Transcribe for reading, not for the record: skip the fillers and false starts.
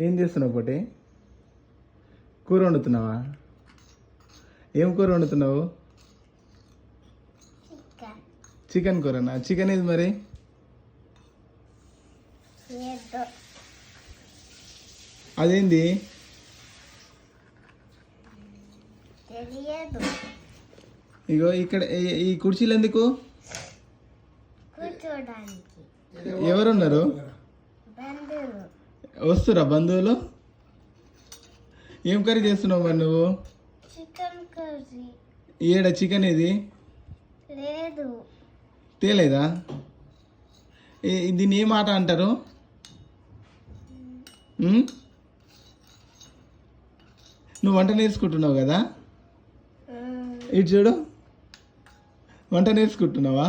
ఏం చేస్తున్నావు ఒకటి? కూర వండుతున్నావా? ఏం కూర వండుతున్నావు? చికెన్ కూరనా? చికెన్ ఇది మరి అదేంది? ఇగో ఇక్కడ ఈ కుర్చీలు ఎందుకు? ఎవరున్నారు? వస్తురా బంధువులు? ఏం కర్రీ చేస్తున్నావు మరి నువ్వు? ఏడ చికెన్ ఇది తేలేదా? దీన్ని ఏ మాట అంటారు? నువ్వు వంట నేర్చుకుంటున్నావు కదా? ఇటు చూడు, వంట నేర్చుకుంటున్నావా?